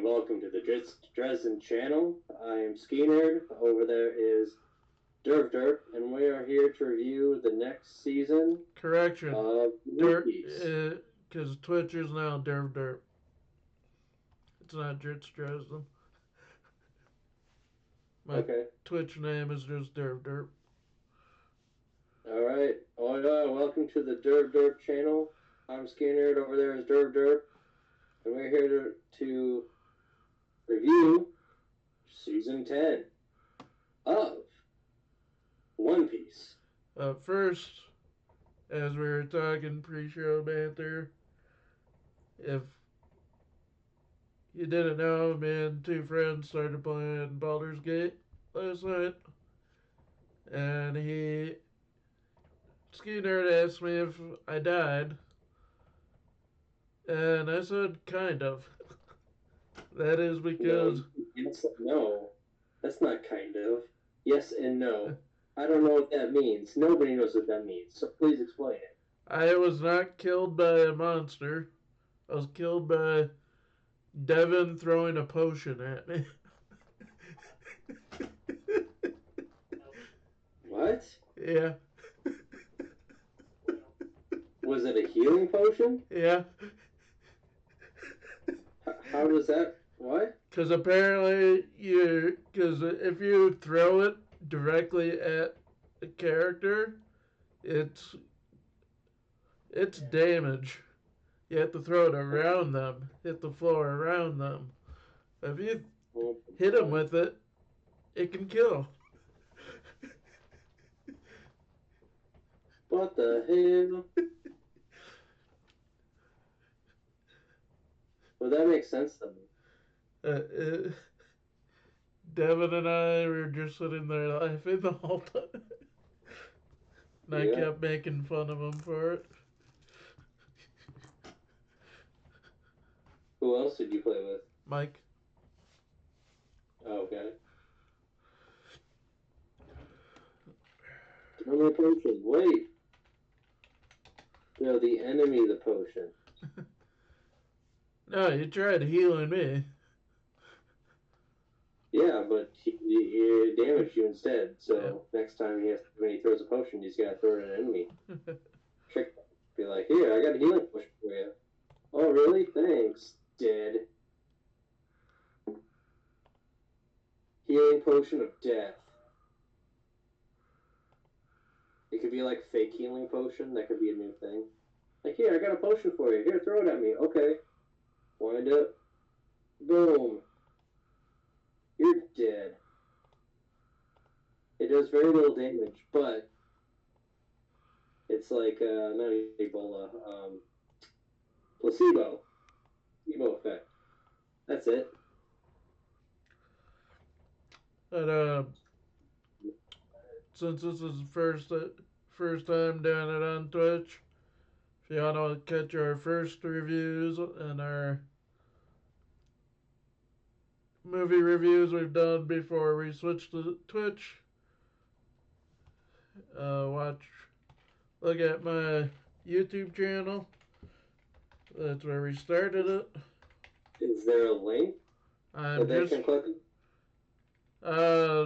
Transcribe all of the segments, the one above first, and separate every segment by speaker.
Speaker 1: and welcome to the Dresden channel. I am Ski Nerd. Over there is Derp, and we are here to review the next season
Speaker 2: Correction.
Speaker 1: of One Piece.
Speaker 2: Because Twitch is now Derp. It's not Dritz Dresden. My
Speaker 1: Okay.
Speaker 2: Twitch name is just Derp.
Speaker 1: All right. Oh yeah. Welcome to the Derp channel. I'm Ski Nerd. Over there is Derp, and we're here to review season 10 of One Piece.
Speaker 2: First, as we were talking pre-show banter, if you didn't know, me and two friends started playing Baldur's Gate last night, and Ski Nerd asked me if I died, and I said kind of. That is because
Speaker 1: No, that's not kind of. Yes and no. I don't know what that means. Nobody knows what that means. So please explain it.
Speaker 2: I was not killed by a monster. I was killed by Devin throwing a potion at me.
Speaker 1: What?
Speaker 2: Yeah.
Speaker 1: Was it a healing potion?
Speaker 2: Yeah.
Speaker 1: How does that? What?
Speaker 2: Because apparently because if you throw it directly at a character, it's damage. You have to throw it around them, hit the floor around them. If you hit them with it, it can kill.
Speaker 1: What the hell? Well, that makes sense to me.
Speaker 2: Devin and I were just sitting there laughing the whole time. And I kept making fun of him for it.
Speaker 1: Who else did you play with?
Speaker 2: Mike.
Speaker 1: Oh, okay. Throw the potion. Wait. Throw the enemy the potion.
Speaker 2: No, you tried healing me.
Speaker 1: Yeah, but he damaged you instead. So next time when he throws a potion, he's gotta throw it at an enemy. Trick. Be like, here, I got a healing potion for you. Oh, really? Thanks. Dead. Healing potion of death. It could be like fake healing potion. That could be a new thing. Like, here, I got a potion for you. Here, throw it at me. Okay. Wind up. Boom. You're dead. It does very little damage, but it's like not Ebola, placebo effect. That's it.
Speaker 2: But since this is first time doing it on Twitch, if you want to catch our first reviews and our movie reviews we've done before we switched to Twitch, look at my YouTube channel. That's where we started it.
Speaker 1: Is there a link that they can click?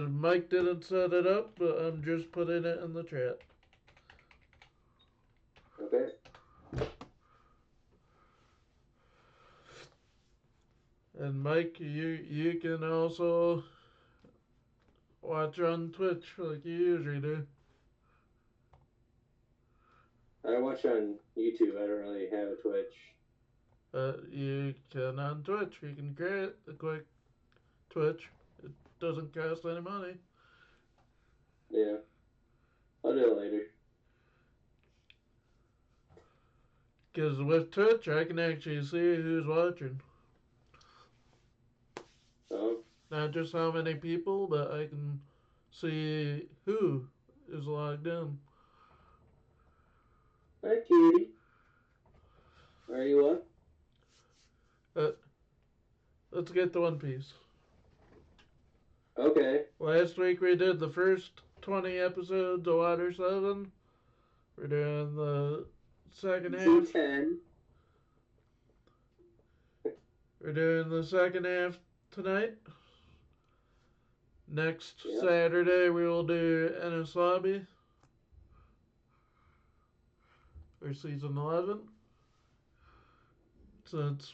Speaker 2: Mike didn't set it up, but I'm just putting it in the chat.
Speaker 1: Okay.
Speaker 2: And Mike, you can also watch on Twitch like you usually do.
Speaker 1: I watch on YouTube. I don't really have a Twitch.
Speaker 2: You can on Twitch. You can create a quick Twitch. It doesn't cost any money.
Speaker 1: Yeah. I'll do it later.
Speaker 2: Because with Twitch, I can actually see who's watching.
Speaker 1: Oh.
Speaker 2: Not just how many people, but I can see who is logged in.
Speaker 1: Hi, cutie. Are you up?
Speaker 2: Let's get to One Piece.
Speaker 1: Okay.
Speaker 2: Last week we did the first 20 episodes of Water 7. We're doing the second half.
Speaker 1: 10.
Speaker 2: We're doing the second half tonight. Next Saturday we will do Ennis Lobby for season 11. Since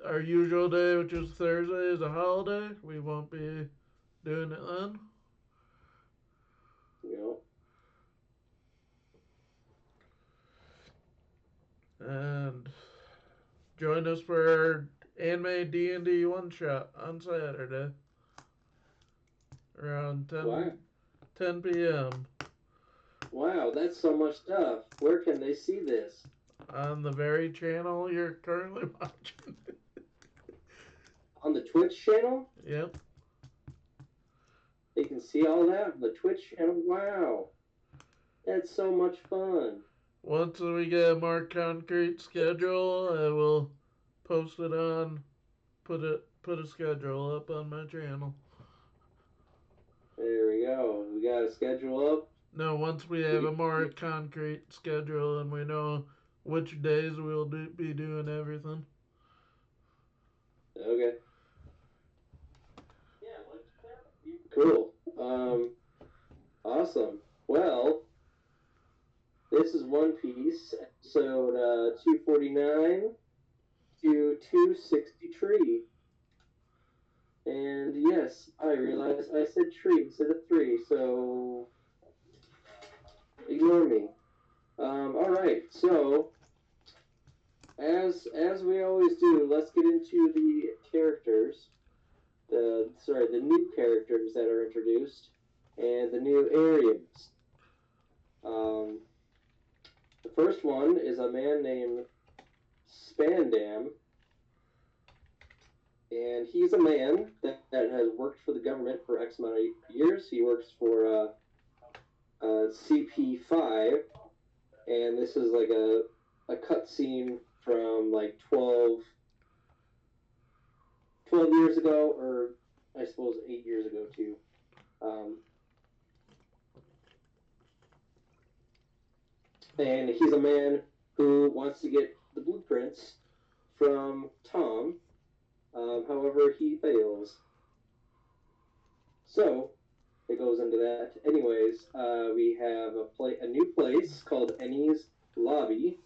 Speaker 2: our usual day, which is Thursday, is a holiday, we won't be doing it then.
Speaker 1: Yep.
Speaker 2: And join us for our anime D&D one-shot on Saturday around 10 p.m.
Speaker 1: Wow, that's so much stuff. Where can they see this?
Speaker 2: On the very channel you're currently watching.
Speaker 1: On the Twitch channel?
Speaker 2: Yep.
Speaker 1: They can see all that on the Twitch channel? Wow. That's so much fun.
Speaker 2: Once we get a more concrete schedule, I will post it on, put a schedule up on my channel.
Speaker 1: There we go. We got a schedule up?
Speaker 2: No, once we have a more concrete schedule and we know which days we'll be doing everything.
Speaker 1: Okay. Cool. Awesome. Well, this is One Piece, episode 249 to 263. And yes, I realized I said tree instead of 3, so ignore me. Alright, so as we always do, let's get into the characters. The new characters that are introduced and the new areas. The first one is a man named Spandam, and he's a man that has worked for the government for X amount of years. He works for CP5, and this is like a cutscene from like 12 years ago, or I suppose 8 years ago too. And he's a man who wants to get the blueprints from Tom. However, he fails. So, it goes into that. Anyways, we have a new place called Enies Lobby,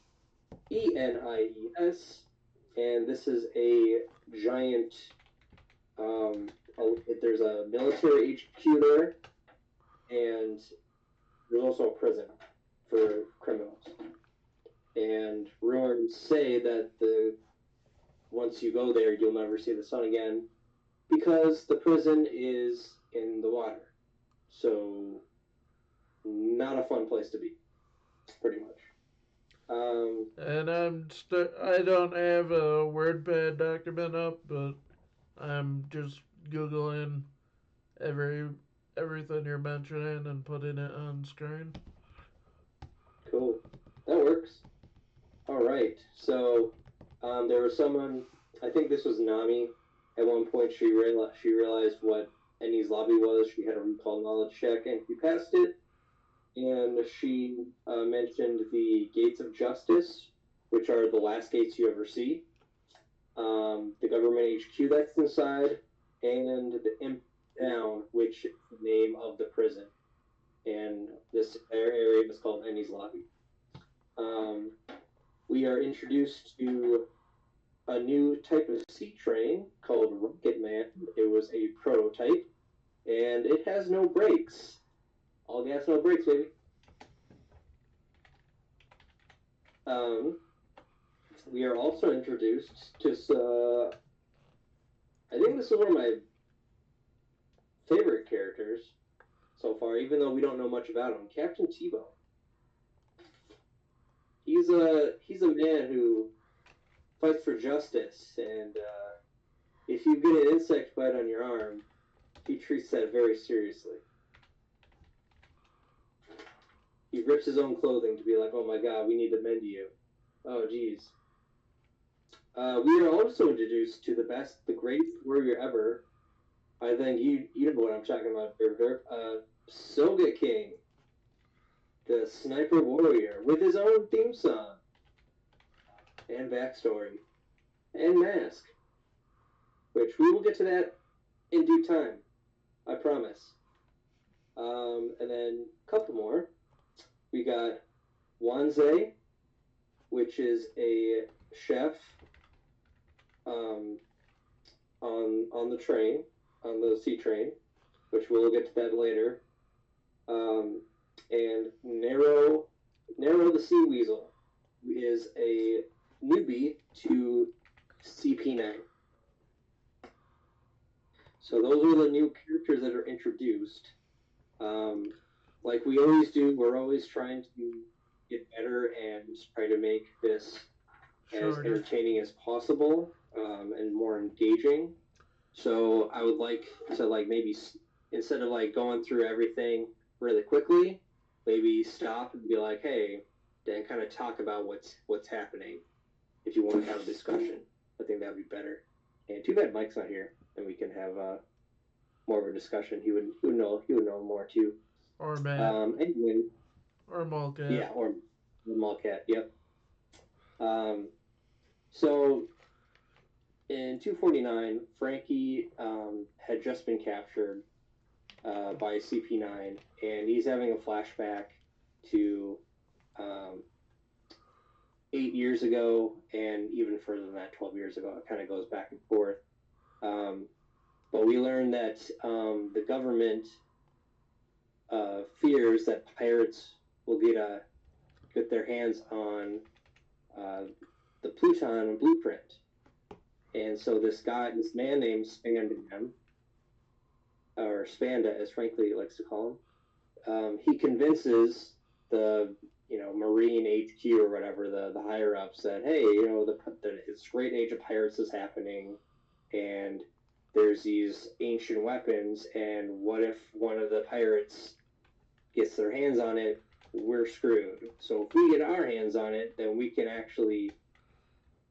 Speaker 1: ENIES, and this is a giant. There's a military HQ there, and there's also a prison for criminals. And rumors say that once you go there, you'll never see the sun again, because the prison is in the water. So, not a fun place to be, pretty much.
Speaker 2: And I don't have a WordPad document up, but I'm just Googling everything you're mentioning and putting it on screen.
Speaker 1: Cool. That works. Alright, so there was someone, I think this was Nami, at one point she realized what Enies Lobby was. She had a recall knowledge check and she passed it. And she mentioned the Gates of Justice, which are the last gates you ever see. The government HQ that's inside, and the Imp Down, which is the name of the prison. And this area is called Enies Lobby. We are introduced to a new type of sea train called Rocket Man. It was a prototype, and it has no brakes. All gas, no brakes, baby. We are also introduced to, I think this is one of my favorite characters so far, even though we don't know much about him, Captain Tebow. He's a man who fights for justice, and if you get an insect bite on your arm, he treats that very seriously. He rips his own clothing to be like, oh my god, we need to mend you. Oh, geez. We are also introduced to the greatest warrior ever. I think you know what I'm talking about, Sogeking, the sniper warrior, with his own theme song, and backstory, and mask. which we will get to that in due time, I promise. And then a couple more. We got Wanze, which is a chef on the train, on the sea train, which we'll get to that later. And Narrow the Sea Weasel is a newbie to CP9. So those are the new characters that are introduced. Like we always do, we're always trying to get better and try to make this as entertaining as possible and more engaging. So I would like to maybe instead of going through everything really quickly, maybe stop and be like, hey, and kind of talk about what's happening. If you want to have a discussion, I think that would be better. And too bad Mike's not here, and we can have more of a discussion. He would know more too.
Speaker 2: Or Matt.
Speaker 1: Anyway.
Speaker 2: Or Malcat.
Speaker 1: Yeah, or Malcat. Yep. So in 249, Frankie had just been captured by CP9, and he's having a flashback to 8 years ago, and even further than that, 12 years ago. It kind of goes back and forth. But we learned that the government fears that pirates will get their hands on the Pluton blueprint. And so this man named Spandam, or Spanda as Frankie likes to call him, he convinces the Marine HQ or whatever, the higher ups, that hey, this great age of pirates is happening, and there's these ancient weapons, and what if one of the pirates gets their hands on it? We're screwed. So if we get our hands on it, then we can actually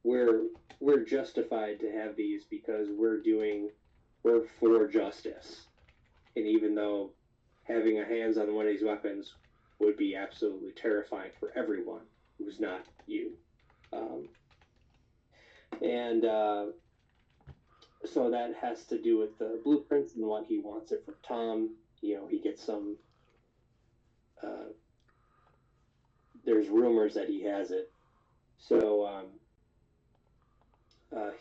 Speaker 1: we're justified to have these because we're for justice. And even though having a hands on one of these weapons would be absolutely terrifying for everyone who's not you. So that has to do with the blueprints and what he wants it for Tom. He gets some there's rumors that he has it. So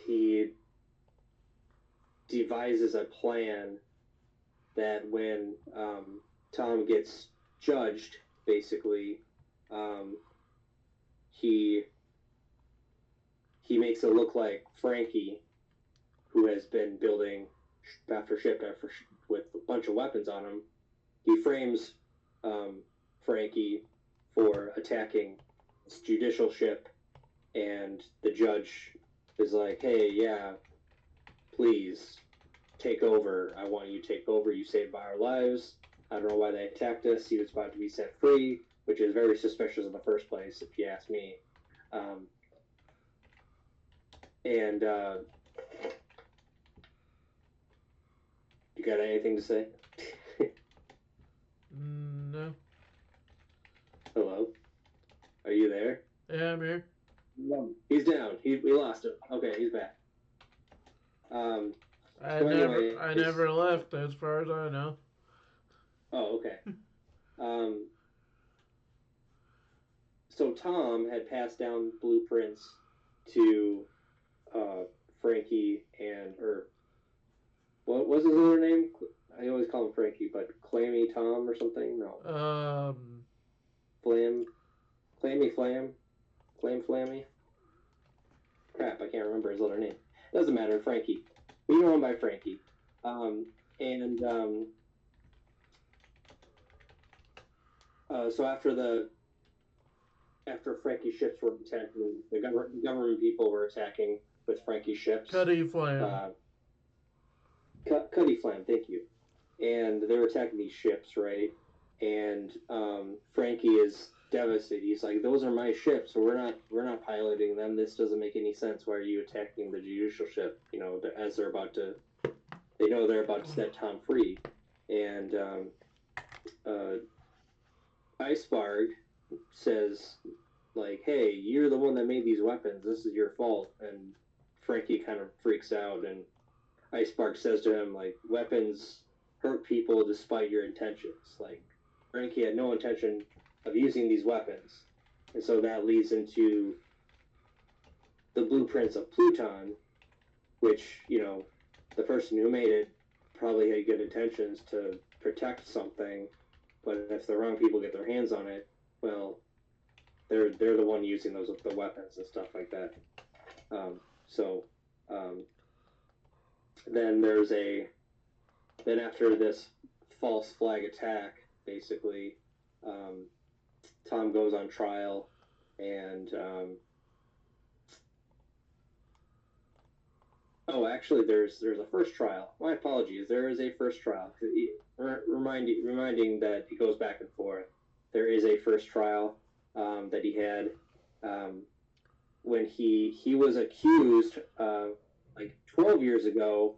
Speaker 1: he devises a plan that when Tom gets judged, basically, he makes it look like Frankie, who has been building after ship with a bunch of weapons on him. He frames Frankie for attacking this judicial ship, and the judge is like, hey, yeah, please take over. I want you to take over. You saved our lives. I don't know why they attacked us. He was about to be set free, which is very suspicious in the first place, if you ask me. You got anything to say?
Speaker 2: No.
Speaker 1: Hello? Are you there?
Speaker 2: Yeah, I'm here.
Speaker 1: No. He's down. We lost him. Okay, he's back.
Speaker 2: I never left, as far as I know.
Speaker 1: Oh, okay. So Tom had passed down blueprints to Frankie or what was his other name? I always call him Frankie, but Clammy Tom or something? No. Clammy Flam? Flammy? Crap, I can't remember his other name. Doesn't matter, Frankie. We know him by Frankie. So after Frankie's ships were attacking, the government people were attacking with Frankie's ships.
Speaker 2: Cuddy Flam.
Speaker 1: Cuddy Flam, thank you. And they were attacking these ships, right? And Frankie is devastated. He's like, "Those are my ships, so we're not piloting them. This doesn't make any sense. Why are you attacking the judicial ship? As they're about to set Tom free." And Icebarg says, like, "Hey, you're the one that made these weapons. This is your fault." And Frankie kind of freaks out and Icebark says to him, like, weapons hurt people despite your intentions. Like, Frankie had no intention of using these weapons. And so that leads into the blueprints of Pluton, which, you know, the person who made it probably had good intentions to protect something, but if the wrong people get their hands on it, well, they're the one using the weapons and stuff like that. Then then after this false flag attack, basically, Tom goes on trial, and actually, there's a first trial. My apologies. There is a first trial. Reminding that he goes back and forth. There is a first trial that he had when he was accused like 12 years ago,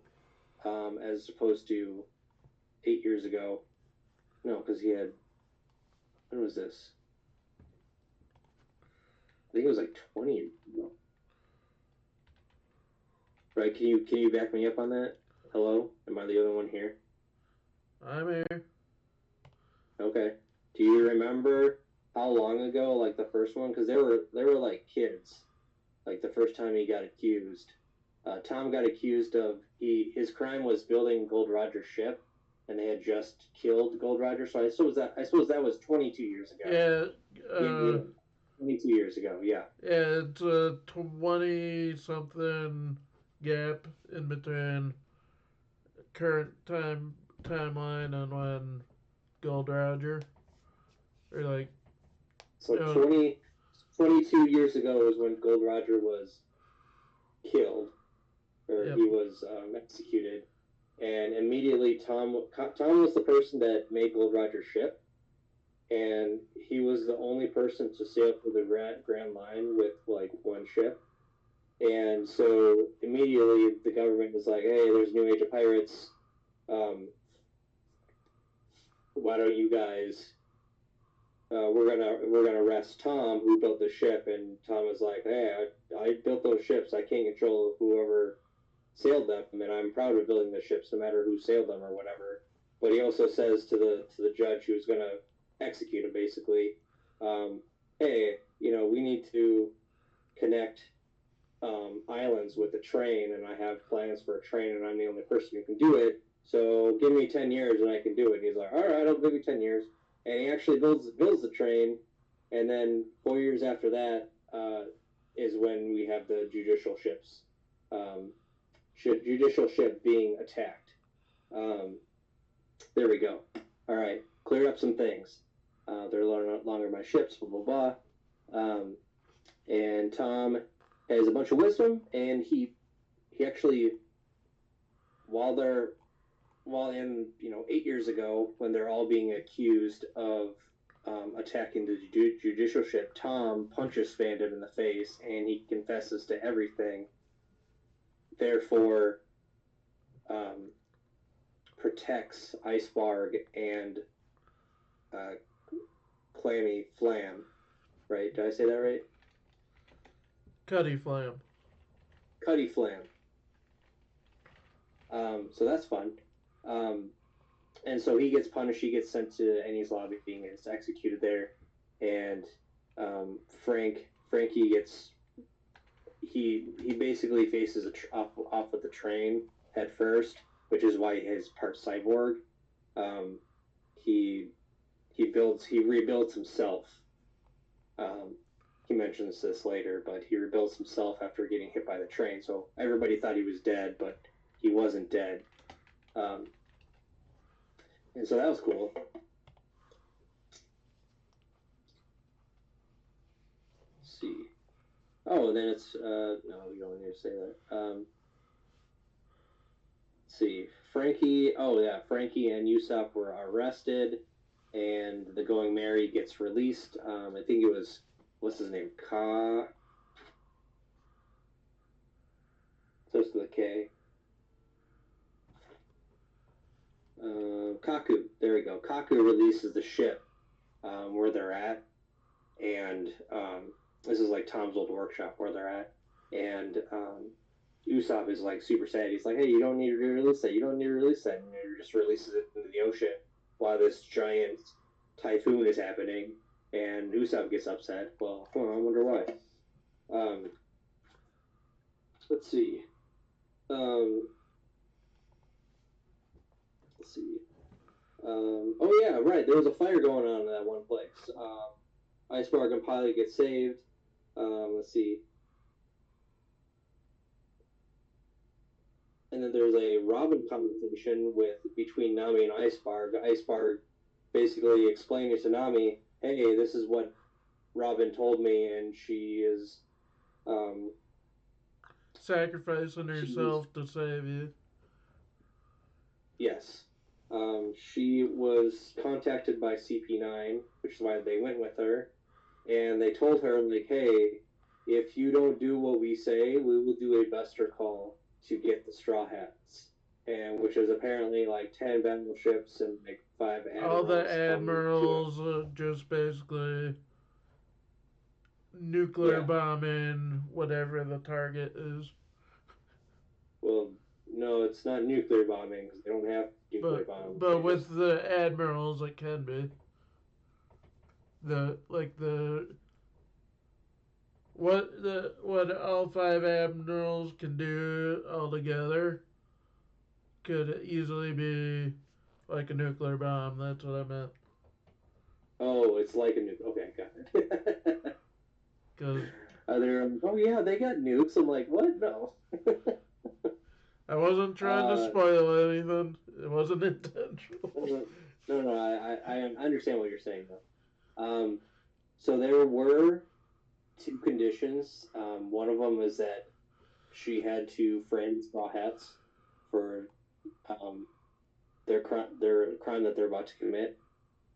Speaker 1: as opposed to 8 years ago. No, because he had, when was this? I think it was like 20 years ago. Right? Can you back me up on that? Hello? Am I the only one here?
Speaker 2: I'm here.
Speaker 1: Okay. Do you remember how long ago, like the first one? Because they were like kids, like the first time he got accused. Tom got accused of his crime was building Gold Roger's ship, and they had just killed Gold Roger. So I suppose that was 22 years ago.
Speaker 2: Yeah.
Speaker 1: 22 years ago. Yeah.
Speaker 2: Yeah, it's a 20-something gap in between current timeline and when Gold Roger, or like,
Speaker 1: So 22 years ago is when Gold Roger was killed, or
Speaker 2: Yep.
Speaker 1: he was executed, and immediately Tom was the person that made Gold Roger's ship, and he was the only person to sail through the Grand Line with like one ship. And so immediately the government was like, "Hey, there's a new age of pirates. Why don't you guys? We're gonna arrest Tom, who built the ship." And Tom was like, "Hey, I built those ships. I can't control whoever sailed them, and I'm proud of building the ships, no matter who sailed them or whatever." But he also says to the judge who's gonna execute him, basically, "Hey, you know, we need to connect islands with a train, and I have plans for a train, and I'm the only person who can do it. So give me 10 years, and I can do it." And he's like, "All right, I'll give you 10 years." And he actually builds the train, and then 4 years after that is when we have the judicial ships, judicial ship being attacked. There we go. All right, cleared up some things. They're no longer my ships, blah blah blah. And Tom has a bunch of wisdom, and he actually, while 8 years ago, when they're all being accused of attacking the judicial ship, Tom punches Spandam in the face, and he confesses to everything. Therefore, protects Icebarg and Clammy Flam. Right? Did I say that right?
Speaker 2: Cuddy Flam.
Speaker 1: Cuddy Flam. So that's fun. And so he gets punished. He gets sent to Enies Lobby, being executed there. And Frankie gets, he basically faces off with the train head first, which is why he's part cyborg. He rebuilds himself. He mentions this later, but he rebuilds himself after getting hit by the train. So everybody thought he was dead, but he wasn't dead. And so that was cool. Let's see. Oh, and then it's no, you don't need to say that. Let's see. Frankie and Usopp were arrested, and the Going Merry gets released. I think it was, what's his name? Close to the K. Kaku. There we go. Kaku releases the ship where they're at, and this is like Tom's old workshop where they're at, and Usopp is like super sad. He's like, "Hey, you don't need to release that. You don't need to release that." And he just releases it into the ocean while this giant typhoon is happening, and Usopp gets upset. Well, I wonder why. Let's see. Let's see. Oh yeah, right. There was a fire going on in that one place. Iceberg and Pilot get saved. Let's see. And then there's a Robin conversation between Nami and Icebarg. Icebarg basically explaining to Nami, "Hey, this is what Robin told me, and she is
Speaker 2: sacrificing herself to save you."
Speaker 1: Yes. She was contacted by CP9, which is why they went with her, and they told her, like, "Hey, if you don't do what we say, we will do a buster call to get the Straw Hats," and which is apparently like 10 battleships and like 5 admirals.
Speaker 2: All the admirals just basically nuclear bombing whatever the target is.
Speaker 1: Well, no, it's not nuclear bombing because they don't have nuclear bombs.
Speaker 2: But with the admirals, it can be. What all 5 admirals can do all together could easily be like a nuclear bomb. That's what I meant.
Speaker 1: Oh, it's like a nuke. Okay, got it. Because they're, oh yeah, they got nukes. I'm like, what? No.
Speaker 2: I wasn't trying to spoil anything. It wasn't intentional.
Speaker 1: No, I understand what you're saying though. So there were 2 conditions. One of them is that she had to frame Straw Hats for their crime that they're about to commit,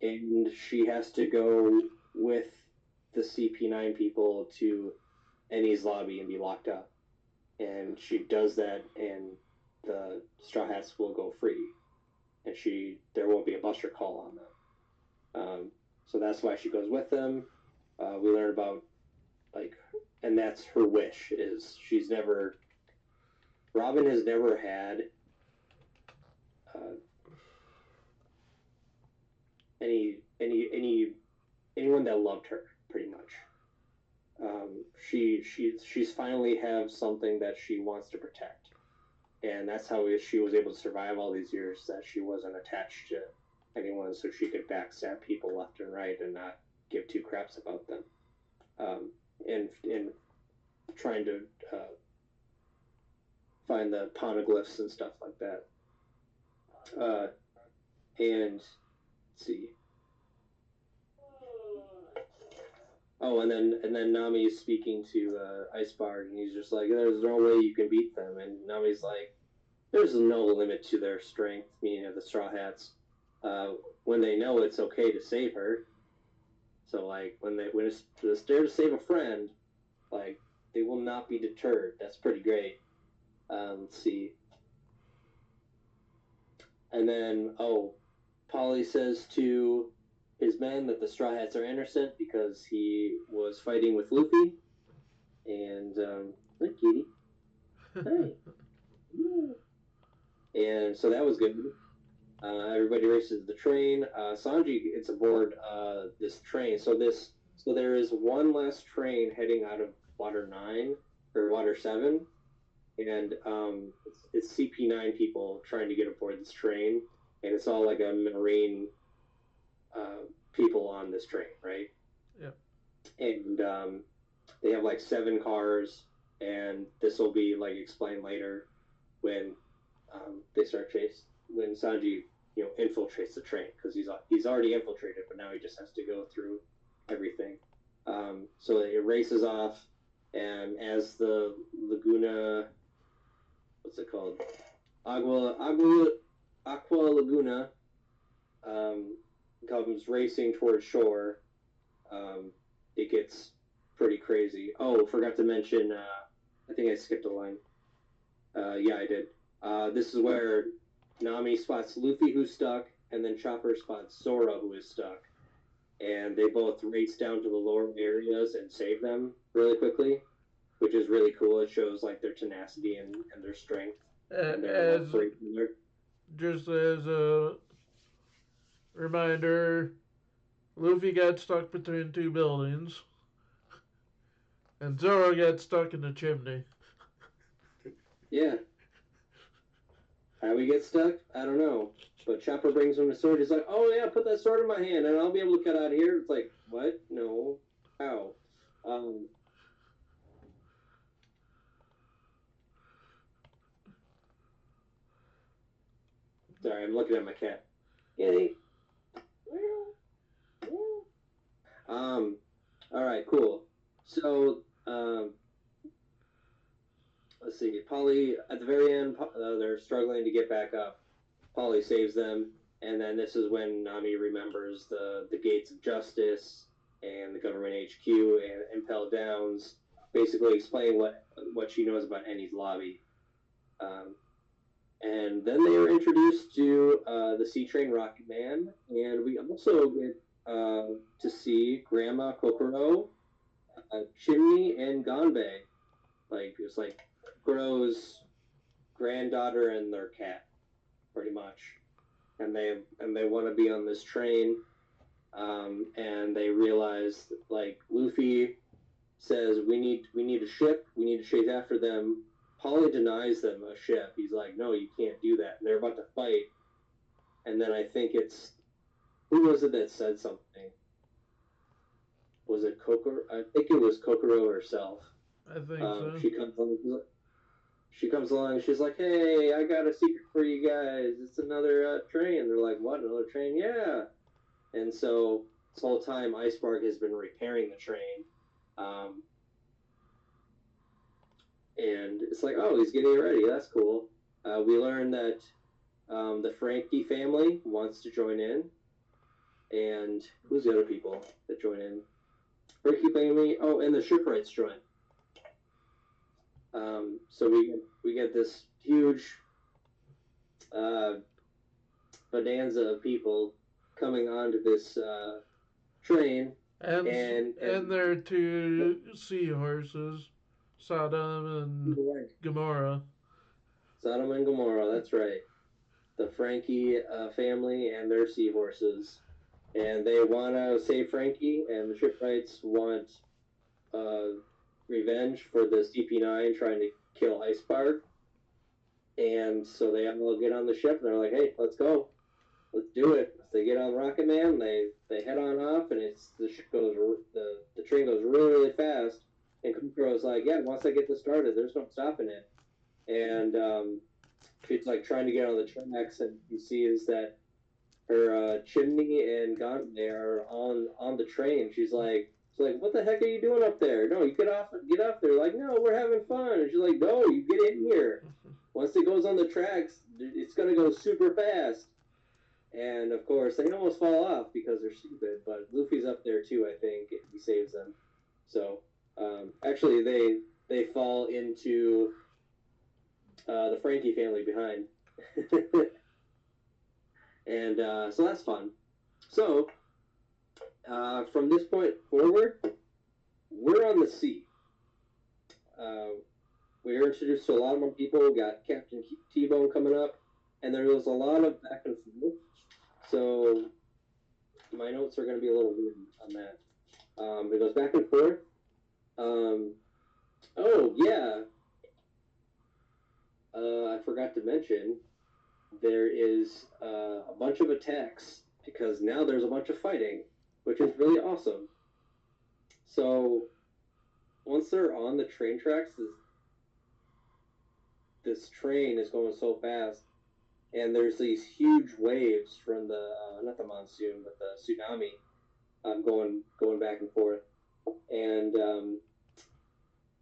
Speaker 1: and she has to go with the CP9 people to Enies lobby and be locked up. And she does that, and the Straw Hats will go free, and there won't be a buster call on them. So that's why she goes with them. We learn about and that's her wish. Is Robin has never had anyone that loved her, pretty much. She's finally have something that she wants to protect, and that's how she was able to survive all these years. That she wasn't attached to anyone, so she could backstab people left and right and not give 2 craps about them. And trying to find the poneglyphs and stuff like that. And let's see. Oh, and then Nami's speaking to Icebarg, and he's just like, "There's no way you can beat them." And Nami's like, "There's no limit to their strength," meaning the Straw Hats. When they know it's okay to save her. So like when it's there to save a friend, like they will not be deterred. That's pretty great. Let's see. And then Polly says to his men that the Straw Hats are innocent because he was fighting with Luffy. And hi, Kitty. Hey. And so that was good. Everybody races the train. Sanji gets aboard this train. So there is one last train heading out of Water 9 or Water 7, and it's CP9 people trying to get aboard this train, and it's all like a marine people on this train, right?
Speaker 2: Yep.
Speaker 1: And they have like 7 cars, and this will be like explained later when they start chase when Sanji infiltrates the train, because he's already infiltrated, but now he just has to go through everything. So it races off, and as the Laguna, what's it called, Aqua Laguna, comes racing towards shore, it gets pretty crazy. Oh, forgot to mention, I think I skipped a line. Yeah, I did. This is where Nami spots Luffy, who's stuck, and then Chopper spots Zoro, who is stuck. And they both race down to the lower areas and save them really quickly. which is really cool. It shows like their tenacity and their strength and their love
Speaker 2: As
Speaker 1: for each other.
Speaker 2: just as a reminder, Luffy got stuck between two buildings, and Zoro got stuck in the chimney.
Speaker 1: Yeah. How we get stuck? I don't know. But Chopper brings him the sword. He's like, "Oh yeah, put that sword in my hand, and I'll be able to cut out of here." It's like, what? No. How? Um. Sorry, I'm looking at my cat. Kitty. All right, cool. So, let's see. Polly, at the very end, they're struggling to get back up. Polly saves them, and then this is when Nami remembers the gates of justice and the government HQ and Impel Downs, basically explain what she knows about Enies Lobby. And then they are introduced to the Sea Train Rocket Man, and we also get to see Grandma Kokoro, Chimney, and Ganbei. Like it's like Kokoro's granddaughter and their cat, pretty much. And they want to be on this train, and they realize like Luffy says we need a ship, we need to chase after them. Polly denies them a ship. He's like, no, you can't do that. And they're about to fight, and then I think it's who was it that said something? Was it Kokoro? I think it was Kokoro herself.
Speaker 2: I think so.
Speaker 1: She comes along. She's like, "Hey, I got a secret for you guys. It's another train." They're like, "What? Another train?" Yeah. And so this whole time, Iceberg has been repairing the train, and it's like, "Oh, he's getting it ready. That's cool." We learn that the Frankie family wants to join in, and who's the other people that join in? Frankie family. Oh, and the shipwrights join. So we get this huge bonanza of people coming onto this train,
Speaker 2: and there are two seahorses, Sodom and Gomorrah.
Speaker 1: Sodom and Gomorrah, that's right. The Frankie family and their seahorses, and they want to save Frankie, and the shipwrights want revenge for the CP9 trying to kill Icebark. And so they all get on the ship, and they're like, "Hey, let's go, let's do it." So they get on Rocket Man, they head on off, and the train goes really fast. And Kukuro's like, "Yeah, once I get this started, there's no stopping it." And she's like trying to get on the tracks, and you see is that her Chimney and Ganbei are on the train. She's like, "What the heck are you doing up there? No, you get off there." Like, "No, we're having fun." And she's like, "No, you get in here. Once it goes on the tracks, it's gonna go super fast." And of course, they almost fall off because they're stupid. But Luffy's up there too. I think he saves them. So actually, they fall into the Frankie family behind. And so that's fun. So from this point forward, we're on the sea. We were introduced to a lot more people. We got Captain T-Bone coming up, and there was a lot of back and forth. So my notes are going to be a little weird on that. It goes back and forth. Oh yeah, I forgot to mention there is a bunch of attacks because now there's a bunch of fighting, which is really awesome. So once they're on the train tracks, this train is going so fast, and there's these huge waves from the not the monsoon but the tsunami going back and forth, and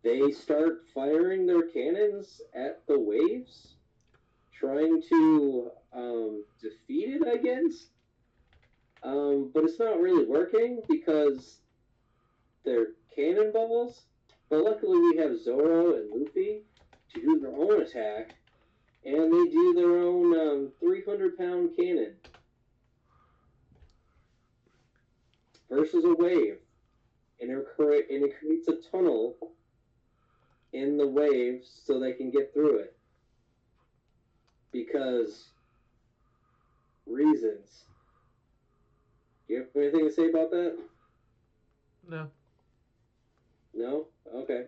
Speaker 1: they start firing their cannons at the waves, trying to defeat it, I guess. But it's not really working because they're cannonballs. But luckily we have Zoro and Luffy to do their own attack, and they do their own 300-pound cannon versus a wave, and it creates a tunnel in the waves so they can get through it. Because reasons. Do you have anything to say about that?
Speaker 2: No.
Speaker 1: No? Okay.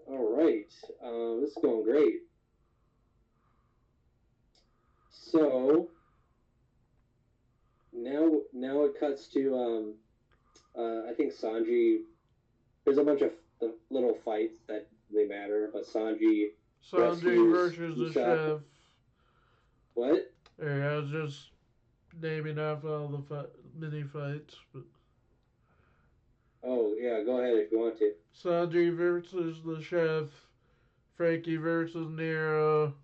Speaker 1: All right. This is going great. So now it cuts to I think Sanji. There's a bunch of little fights that they matter, but Sanji
Speaker 2: versus the
Speaker 1: Usopp.
Speaker 2: chef.
Speaker 1: What?
Speaker 2: Hey, I was just naming off all the mini fights, but
Speaker 1: Oh yeah, go ahead if you want to.
Speaker 2: Sanji versus the chef, Frankie versus Nero,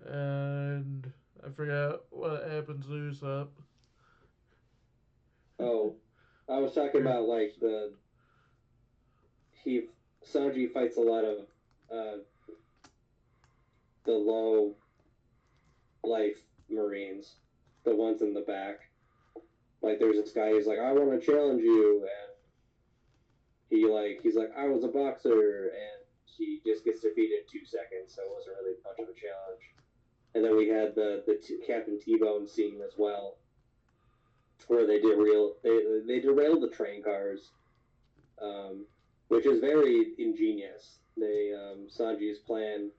Speaker 2: and I forgot what happens to Usopp.
Speaker 1: Oh, I was talking about like Sanji fights a lot of the low life Marines, the ones in the back. Like there's this guy who's like, I want to challenge you, and he's like, I was a boxer, and he just gets defeated in 2 seconds, so it wasn't really much of a challenge. And then we had the Captain T-Bone scene as well, where they derailed the train cars, which is very ingenious. Sanji's plan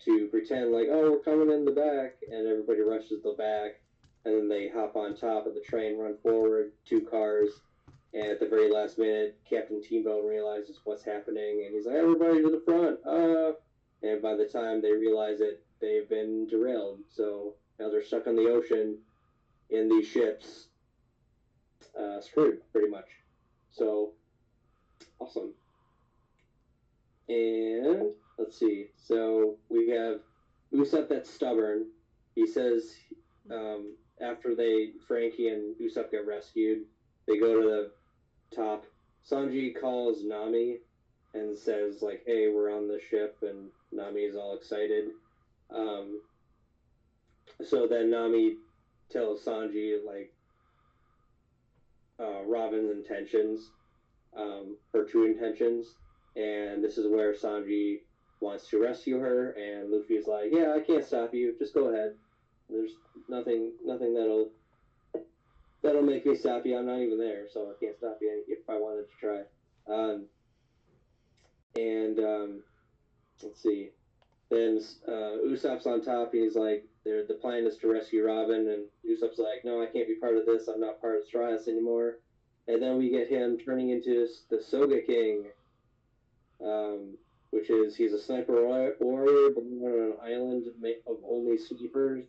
Speaker 1: to pretend like, oh, we're coming in the back, and everybody rushes the back, and then they hop on top of the train, run forward 2 cars, and at the very last minute, Captain T-Bone realizes what's happening, and he's like, everybody to the front, and by the time they realize it, they've been derailed, so now they're stuck on the ocean in these ships, screwed, pretty much. So, awesome. And let's see. So we have Usopp that's stubborn. He says after Frankie and Usopp get rescued, they go to the top. Sanji calls Nami and says like, "Hey, we're on the ship," and Nami is all excited. So then Nami tells Sanji like Robin's intentions, her true intentions, and this is where Sanji wants to rescue her, and Luffy's like, "Yeah, I can't stop you. Just go ahead. There's nothing that'll make me stop you. I'm not even there, so I can't stop you if I wanted to try." Let's see. Then Usopp's on top. He's like, the plan is to rescue Robin, and Usopp's like, "No, I can't be part of this. I'm not part of Straw Hats anymore." And then we get him turning into the Soga King, which is he's a sniper warrior born on an island of only snipers,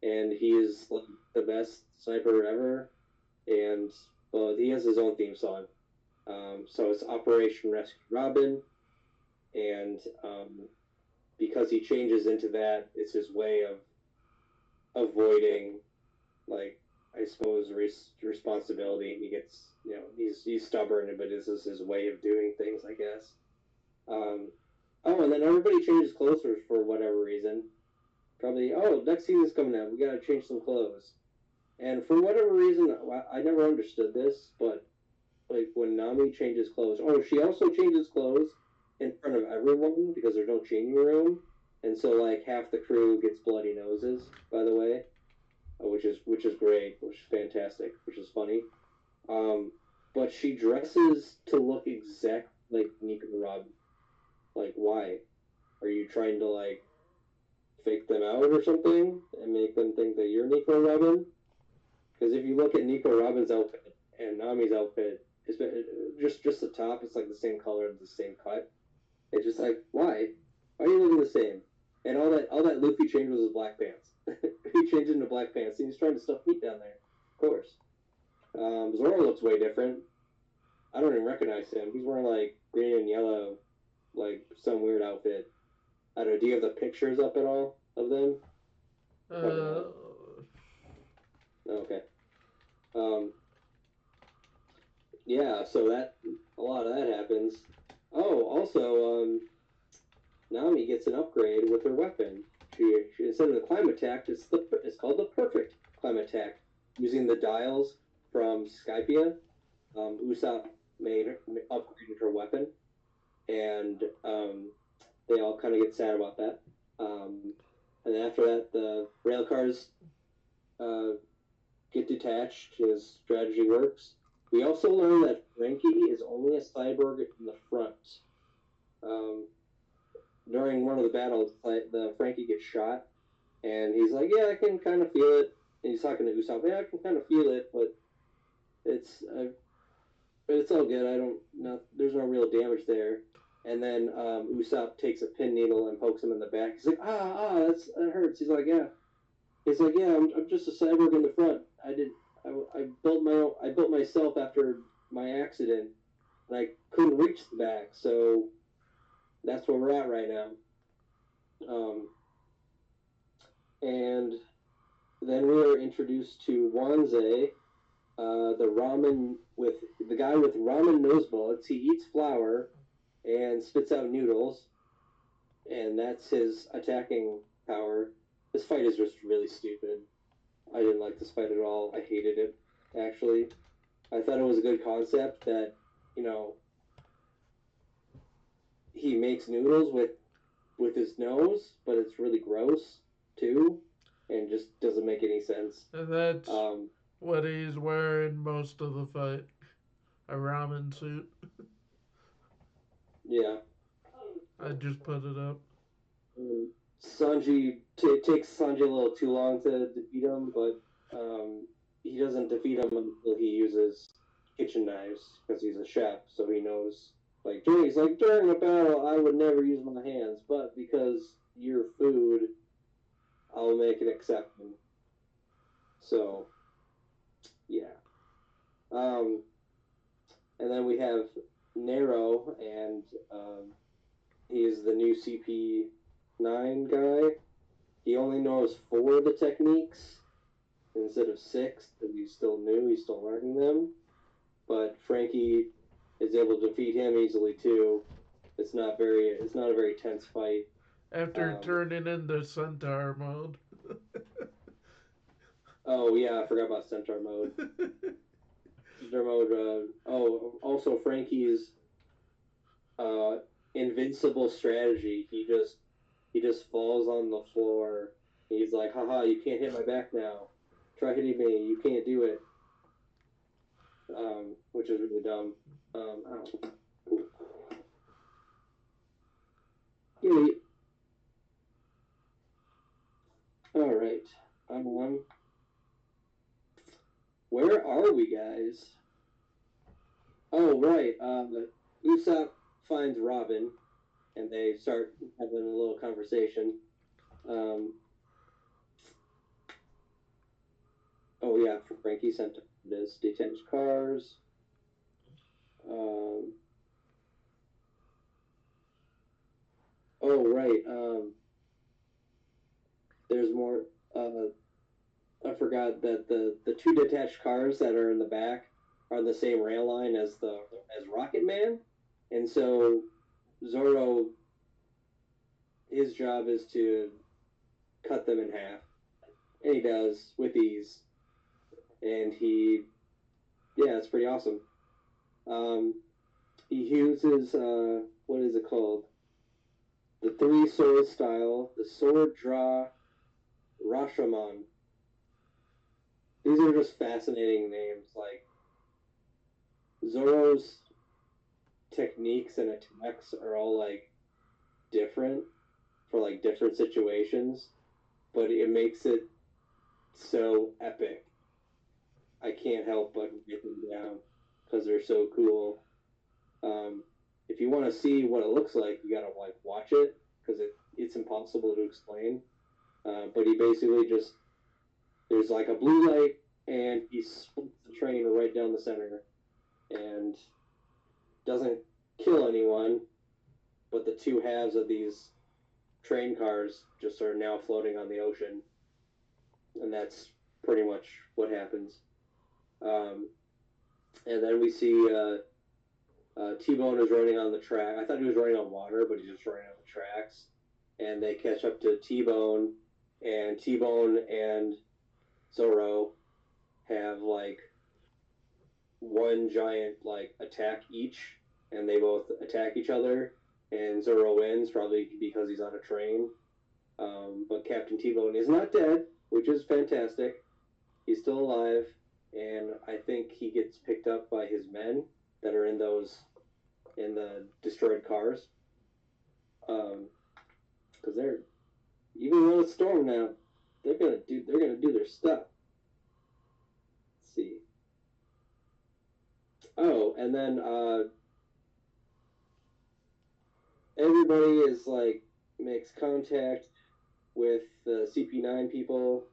Speaker 1: and he is like the best sniper ever. And he has his own theme song. So it's Operation Rescue Robin, and because he changes into that, it's his way of avoiding, like, I suppose, responsibility. He gets, he's stubborn, but this is his way of doing things, I guess. And then everybody changes clothes for whatever reason. Probably, next season's coming out. We gotta change some clothes. And for whatever reason, I never understood this, but like when Nami changes clothes, she also changes clothes in front of everyone because there's no changing room, and so like half the crew gets bloody noses. By the way, which is great, which is fantastic, which is funny. But she dresses to look exact like Nico Robin. Like, why? Are you trying to like fake them out or something and make them think that you're Nico Robin? Because if you look at Nico Robin's outfit and Nami's outfit, it's just the top, it's like the same color, the same cut. It's just like, why? Why are you looking the same? And all that Luffy changed was his black pants. He changed into black pants, and he's trying to stuff meat down there. Of course. Zoro looks way different. I don't even recognize him. He's wearing like green and yellow, like some weird outfit. I don't know. Do you have the pictures up at all of them? Okay. Yeah. So that a lot of that happens. Oh, also, Nami gets an upgrade with her weapon. She instead of the Climattack, it's called the Perfect Climattack, using the dials from Skypiea. Usopp upgraded her weapon, and they all kind of get sad about that. And then after that, the rail cars get detached. His strategy works. We also learn that Frankie is only a cyborg in the front. During one of the battles, the Frankie gets shot, and he's like, "Yeah, I can kind of feel it." And he's talking to Usopp, "Yeah, I can kind of feel it, but it's all good. I don't know. There's no real damage there." And then Usopp takes a pin needle and pokes him in the back. He's like, that hurts." He's like, "Yeah." He's like, "Yeah, I'm just a cyborg in the front. I built myself after my accident, and I couldn't reach the back, so that's where we're at right now." And then we are introduced to Wanze, the guy with ramen nose bullets. He eats flour and spits out noodles, and that's his attacking power. This fight is just really stupid. I didn't like this fight at all. I hated it, actually. I thought it was a good concept that, he makes noodles with his nose, but it's really gross, too, and just doesn't make any sense.
Speaker 2: And that's what he's wearing most of the fight. A ramen suit.
Speaker 1: Yeah.
Speaker 2: I just put it up.
Speaker 1: Sanji takes Sanji a little too long to defeat him, but he doesn't defeat him until he uses kitchen knives because he's a chef, so he knows. During a battle, I would never use my hands, but because you're food, I'll make an exception. So, yeah. And then we have Nero, and he is the new CP9 guy. He only knows 4 of the techniques instead of 6, because he's still new, he's still learning them. But Frankie is able to defeat him easily too. It's not a very tense fight.
Speaker 2: After turning into Centaur mode.
Speaker 1: Oh yeah, I forgot about Centaur mode. Centaur mode. Also Frankie's invincible strategy. He just falls on the floor. He's like, "Haha, you can't hit my back now. Try hitting me. You can't do it." Which is really dumb. All right. Where are we, guys? Oh, right. Usopp finds Robin, and they start having a little conversation. Oh yeah, Frankie sent this detached cars. Oh right. There's more. I forgot that the 2 detached cars that are in the back are on the same rail line as Rocket Man, and so Zoro, his job is to cut them in half, and he does with ease, and it's pretty awesome. He uses what is it called? The 3 sword style, the sword draw Rashomon. These are just fascinating names. Like, Zoro's techniques and attacks are all like different for like different situations, but it makes it so epic. I can't help but get them down because they're so cool. If you want to see what it looks like, you gotta like watch it because it's impossible to explain. But he basically just there's like a blue light and he splits the train right down the center and doesn't kill anyone, but the 2 halves of these train cars just are now floating on the ocean, and that's pretty much what happens. And then we see T-Bone is running on the track. I thought he was running on water, but he's just running on the tracks. And they catch up to T-Bone, and T-Bone and Zoro have like one giant like attack each, and they both attack each other, and Zoro wins probably because he's on a train. But Captain T-Bone is not dead, which is fantastic. He's still alive, and I think he gets picked up by his men that are in the destroyed cars. Because they're, even though it's storm now, they're gonna do their stuff. Let's see. Oh, and then everybody is like makes contact with the CP9 people.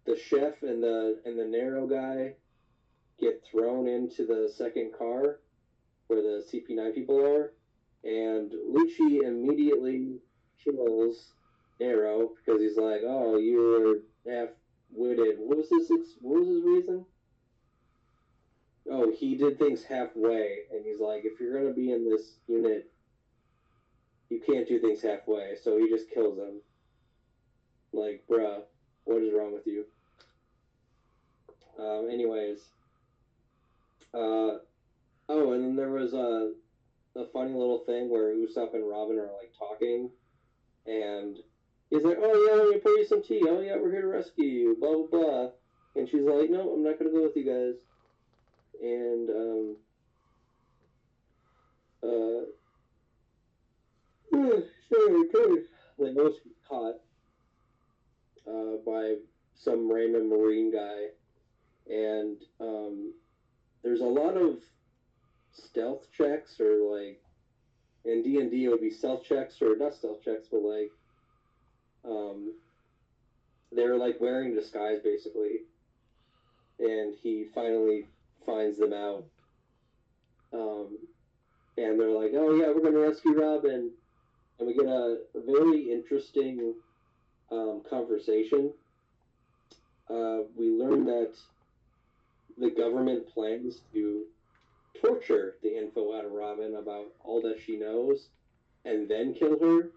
Speaker 1: The chef and the Narrow guy get thrown into the second car where the CP9 people are, and Lucci immediately kills Narrow because he's like, "Oh, you were half-witted." What was his reason? Oh, he did things halfway, and he's like, "If you're gonna be in this unit, you can't do things halfway." So he just kills him. Like, bruh, what is wrong with you? Anyways, oh, and then there was a funny little thing where Usopp and Robin are like talking, and he's like, "Oh yeah, let me pour you some tea. Oh yeah, we're here to rescue you." Blah blah blah, and she's like, "No, I'm not gonna go with you guys." And they almost get caught by some random Marine guy, and there's a lot of stealth checks, or like in D&D it would be stealth checks, or not stealth checks, but like they're like wearing disguise basically, and he finally finds them out, and they're like, "Oh yeah, we're gonna rescue Robin," and we get a very interesting conversation. We learn that the government plans to torture the info out of Robin about all that she knows and then kill her,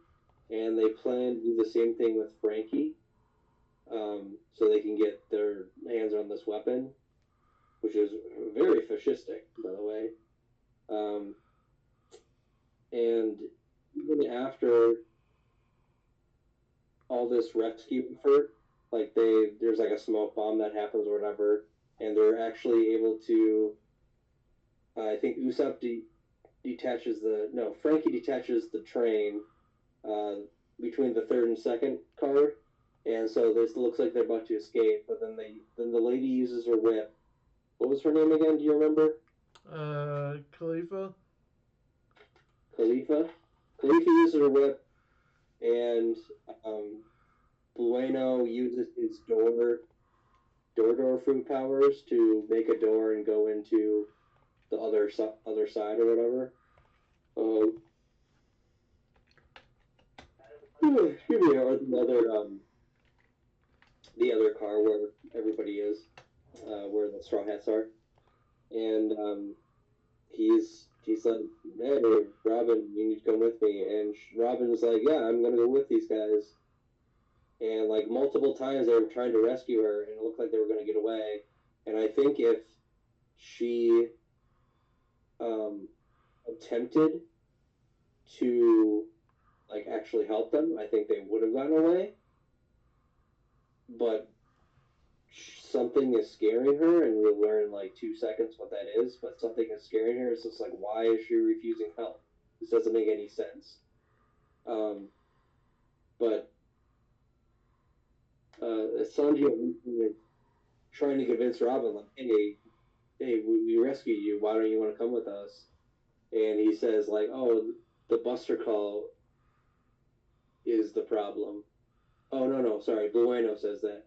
Speaker 1: and they plan to do the same thing with Frankie, so they can get their hands on this weapon, which is very fascistic, by the way. And even after all this rescue effort, like there's like a smoke bomb that happens or whatever, and they're actually able to. I think Usopp Frankie detaches the train between the third and second car, and so this looks like they're about to escape. But then the lady uses her whip. What was her name again? Do you remember?
Speaker 2: Khalifa.
Speaker 1: Khalifa. Khalifa uses her whip, and Bueno uses his door fruit powers to make a door and go into the other side or whatever. Excuse me, or the other car where everybody is, where the Straw Hats are, and he's like, "Hey, Robin, you need to come with me," and Robin's like, "Yeah, I'm gonna go with these guys." And like multiple times they were trying to rescue her, and it looked like they were gonna get away. And I think if she attempted to like actually help them, I think they would have gotten away. But something is scaring her, and we'll learn in like 2 seconds what that is. But something is scaring her. It's just like, why is she refusing help? This doesn't make any sense. But Sanji is trying to convince Robin, like, hey, we rescued you. Why don't you want to come with us? And he says, like, oh, the Buster Call is the problem. Oh, no, sorry. Bueno says that.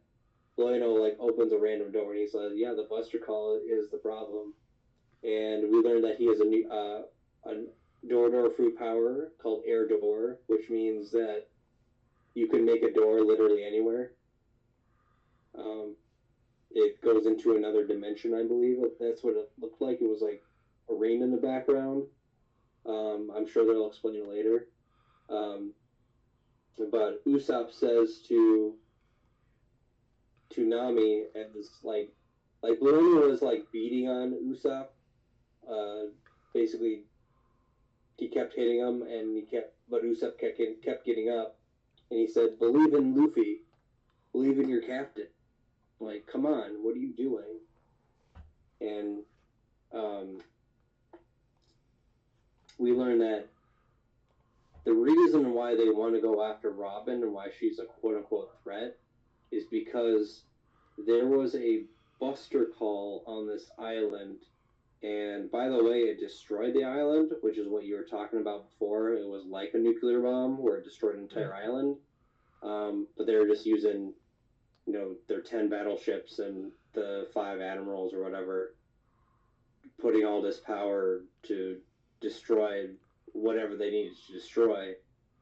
Speaker 1: Bueno, like, opens a random door, and he's like, yeah, the Buster Call is the problem. And we learned that he has a door fruit power called Air Door, which means that you can make a door literally anywhere. It goes into another dimension, I believe. That's what it looked like. It was like a rain in the background. I'm sure they'll explain it later. But Usopp says to Nami, as like like Bellamy was like beating on Usopp. Basically, he kept hitting him, and but Usopp kept getting up, and he said, "Believe in Luffy, believe in your captain. Like, come on, what are you doing?" And we learned that the reason why they want to go after Robin and why she's a quote unquote threat is because there was a buster call on this island. And by the way, it destroyed the island, which is what you were talking about before. It was like a nuclear bomb where it destroyed an entire island. But they were just using, their 10 battleships and the 5 admirals or whatever, putting all this power to destroy whatever they needed to destroy.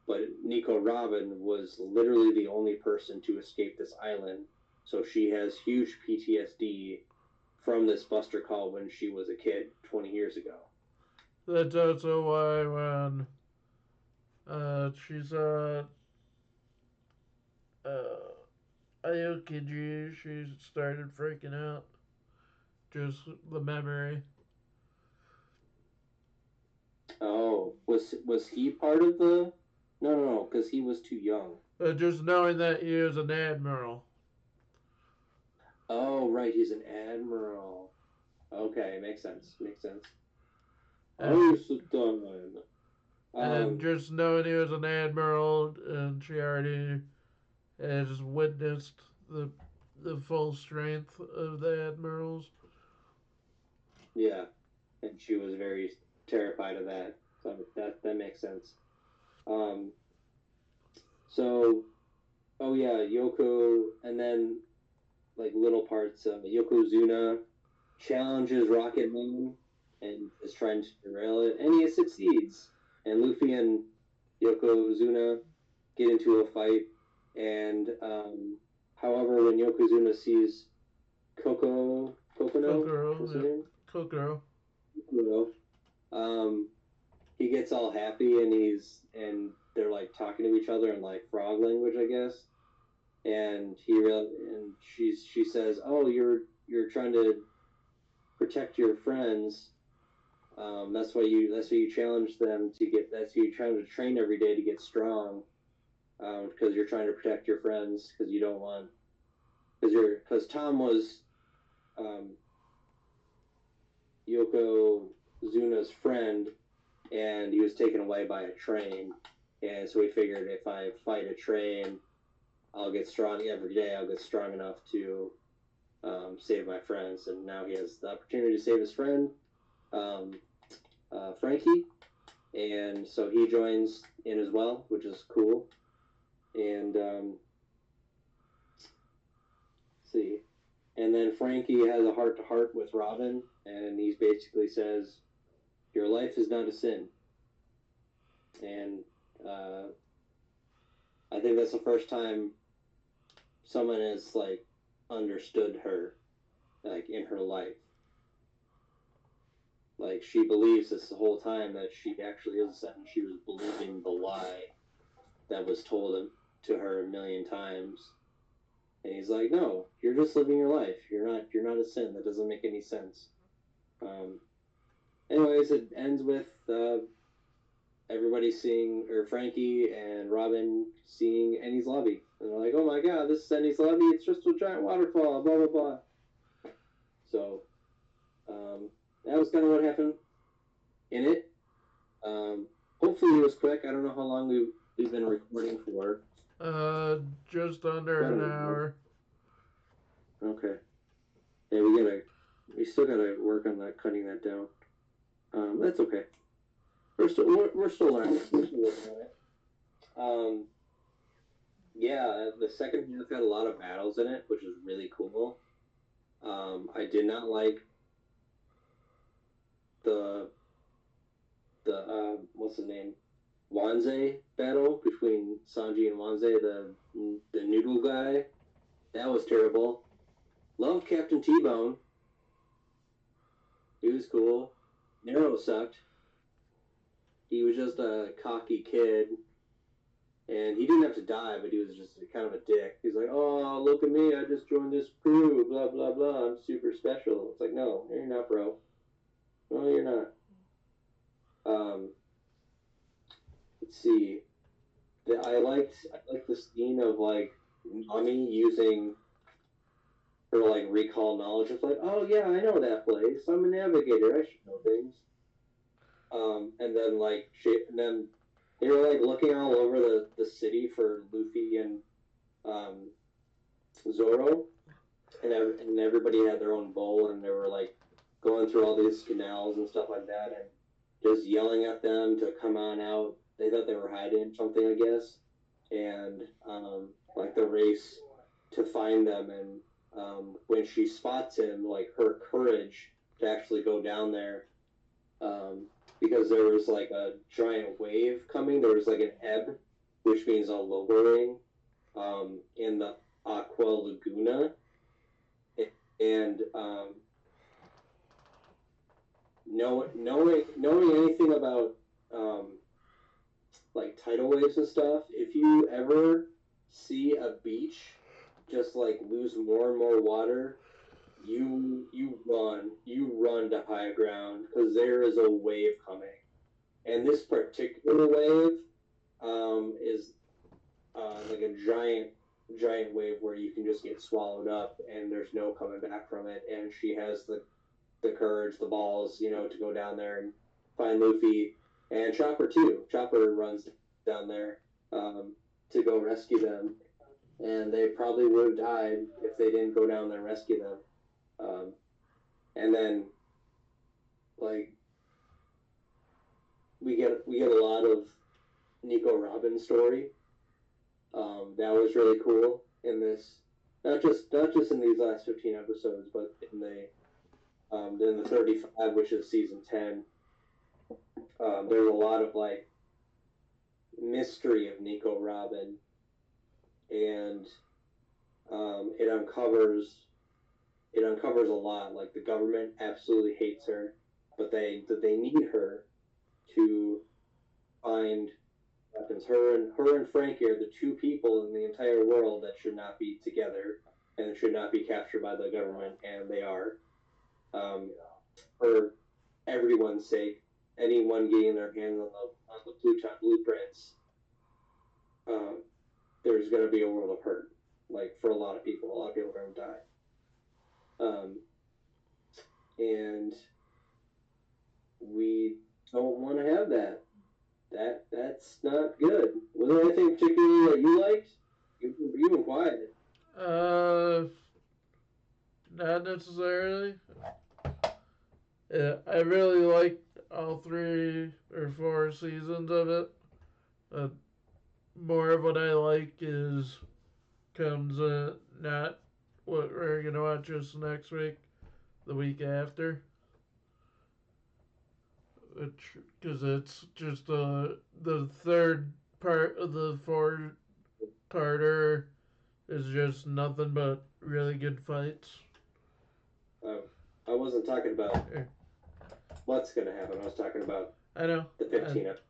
Speaker 1: But Nico Robin was literally the only person to escape this island. So she has huge PTSD from this buster call when she was a kid 20 years ago.
Speaker 2: That's also why when she's Aokiji, she started freaking out. Just the memory.
Speaker 1: Oh, was he part of the? No, because he was too young.
Speaker 2: Just knowing that he is an admiral.
Speaker 1: Oh, right, he's an admiral. Okay, makes sense.
Speaker 2: And just knowing he was an admiral, and she already has witnessed the full strength of the admirals.
Speaker 1: Yeah, and she was very terrified of that. So that makes sense. So, oh yeah, Yoko, and then like little parts of Yokozuna challenges Rocket Man and is trying to derail it, and he succeeds. And Luffy and Yokozuna get into a fight, and however, when Yokozuna sees Kokoro, he gets all happy, and they're like talking to each other in like frog language, I guess. And she says, "Oh, you're trying to protect your friends. That's why you challenge them to get. That's why you're trying to train every day to get strong. Because you're trying to protect your friends. Because you don't want. Because Tom was Yokozuna's friend, and he was taken away by a train. And so he figured if I fight a train, I'll get strong every day. I'll get strong enough to save my friends." And now he has the opportunity to save his friend, Frankie. And so he joins in as well, which is cool. And see. And then Frankie has a heart-to-heart with Robin, and he basically says, "Your life is not a sin." And I think that's the first time someone has like understood her, like in her life. Like she believes this the whole time that she actually is a sin. She was believing the lie that was told to her a million times. And he's like, "No, you're just living your life. You're not a sin. That doesn't make any sense." Anyways, it ends with everybody seeing, or Frankie and Robin seeing Ennie's lobby. And they're like, "Oh my god, this is Ennie's lobby. It's just a giant waterfall, blah, blah, blah." So, that was kind of what happened in it. Hopefully it was quick. I don't know how long we've been recording for.
Speaker 2: Just under an hour.
Speaker 1: Okay. Yeah, we still gotta work on that, cutting that down. That's okay. We're still learning. We're still working on it. Yeah, the second half had a lot of battles in it, which was really cool. I did not like the what's his name, Wanze battle between Sanji and Wanze, the noodle guy. That was terrible. Love Captain T-Bone. He was cool. Nero sucked. He was just a cocky kid. And he didn't have to die, but he was just kind of a dick. He's like, "Oh, look at me! I just joined this crew. Blah blah blah. I'm super special." It's like, no, you're not, bro. No, you're not. Um, let's see. I liked the scene of like Nami using her like recall knowledge of like, oh yeah, I know that place. I'm a navigator. I should know things. And then and then they were like looking all over the city for Luffy and um, Zoro, and everybody had their own bowl, and they were like going through all these canals and stuff like that, and just yelling at them to come on out. They thought they were hiding something, I guess, and like the race to find them, and when she spots him, like her courage to actually go down there, um, because there was like a giant wave coming. There was like an ebb, which means a lowering in the Aqua Laguna, and knowing anything about um, like tidal waves and stuff, if you ever see a beach just like lose more and more water, you run to high ground because there is a wave coming, and this particular wave is like a giant wave where you can just get swallowed up and there's no coming back from it. And she has the courage, the balls, to go down there and find Luffy and Chopper too. Chopper runs down there to go rescue them, and they probably would have died if they didn't go down there and rescue them. And then like we get a lot of Nico Robin's story. That was really cool in this, not just in these last 15 episodes, but in the 35, which is season 10. There's a lot of like mystery of Nico Robin, and it uncovers a lot. Like the government absolutely hates her, but they need her to find weapons. Her and Frankie are the two people in the entire world that should not be together and should not be captured by the government, and they are. Um, for everyone's sake, anyone getting their hands on the Pluton blueprints, um, there's going to be a world of hurt. Like for a lot of people are going to die. Um, and we don't want to have that. That's not good. Was there anything particularly that you liked? You've been quiet.
Speaker 2: Uh, Not necessarily. Yeah, I really liked all 3 or 4 seasons of it. Uh, More of what I like is comes not what we're gonna watch this next week, the week after, which because it's just the third part of the 4-parter is just nothing but really good fights.
Speaker 1: Um, I wasn't talking about what's going to happen. I was talking about
Speaker 2: I know.
Speaker 1: the 15 episodes.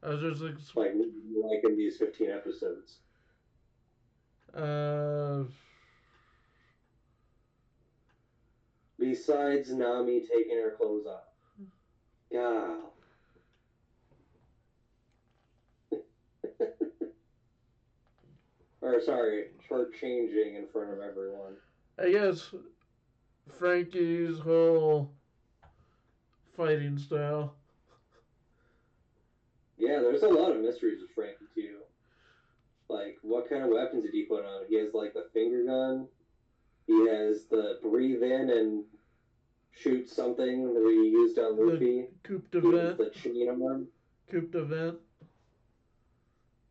Speaker 2: I was just
Speaker 1: like in these 15 episodes. Besides Nami taking her clothes off. God. Or sorry, her changing in front of everyone.
Speaker 2: I guess Frankie's whole fighting style.
Speaker 1: Yeah, there's a lot of mysteries with Frankie too. Like, what kind of weapons did he put on? He has like the finger gun. He has the breathe in and shoot something that he used on Luffy.
Speaker 2: The coup de vent.
Speaker 1: The chain arm.
Speaker 2: Coup de vent.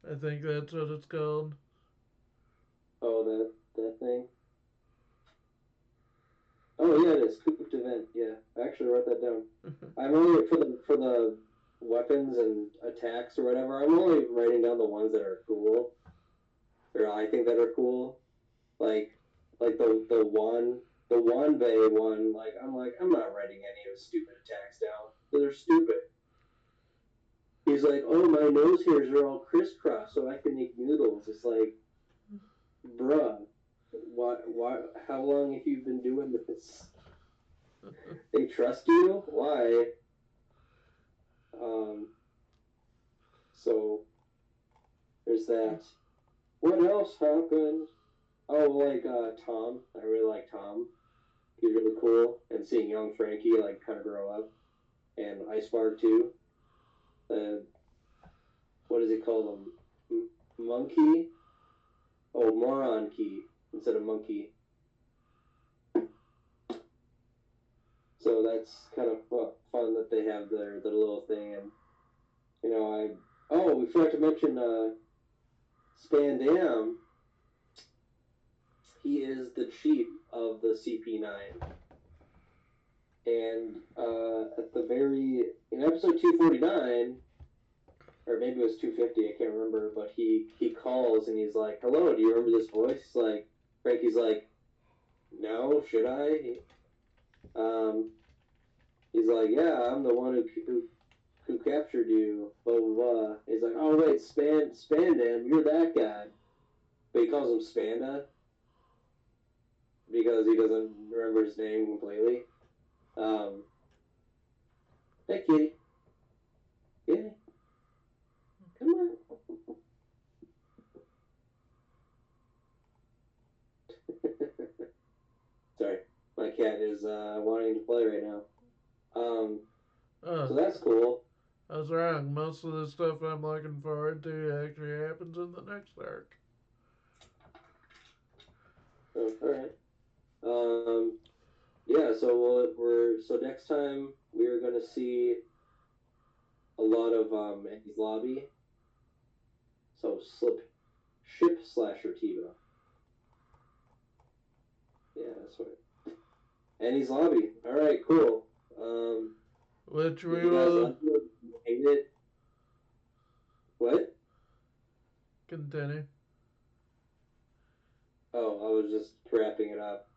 Speaker 2: I think that's what it's called.
Speaker 1: Oh, that thing. Oh yeah, it is coup de vent. Yeah, I actually wrote that down. I'm only for the weapons and attacks or whatever. I'm only writing down the ones that are cool, or I think that are cool. Like the Wanbei one. Like I'm not writing any of his stupid attacks down. They're stupid. he's like, oh, my nose hairs are all crisscrossed so I can make noodles. It's like, bruh, why, how long have you been doing this? They trust you? Why? So there's that. What else happened? Oh, like Tom. I really like Tom. He's really cool. And seeing young Frankie like kind of grow up, and Icebark too. What does he call him? Monkey? Oh, Moron Key instead of Monkey. So that's kind of fun that they have their little thing. And we forgot to mention Spandam. He is the chief of the CP9. And in episode 249, or maybe it was 250, I can't remember, but he calls and he's like, hello, do you remember this voice? Frankie's like, no, should I? He's like, yeah, I'm the one who captured you, blah, blah, blah. He's like, oh, wait, Spandam, you're that guy. But he calls him Spanda because he doesn't remember his name completely. Hey, kitty. Yeah. Come on. Sorry. My cat is wanting to play right now. So that's cool.
Speaker 2: I was wrong. Most of the stuff I'm looking forward to actually happens in the next arc.
Speaker 1: Oh, alright. Yeah, so next time we're gonna see a lot of Andy's Lobby. So Ship Slasher Tiba. Yeah, that's right. Andy's Lobby. Alright, cool.
Speaker 2: Which we will
Speaker 1: hate it. What?
Speaker 2: Continue.
Speaker 1: Oh, I was just wrapping it up.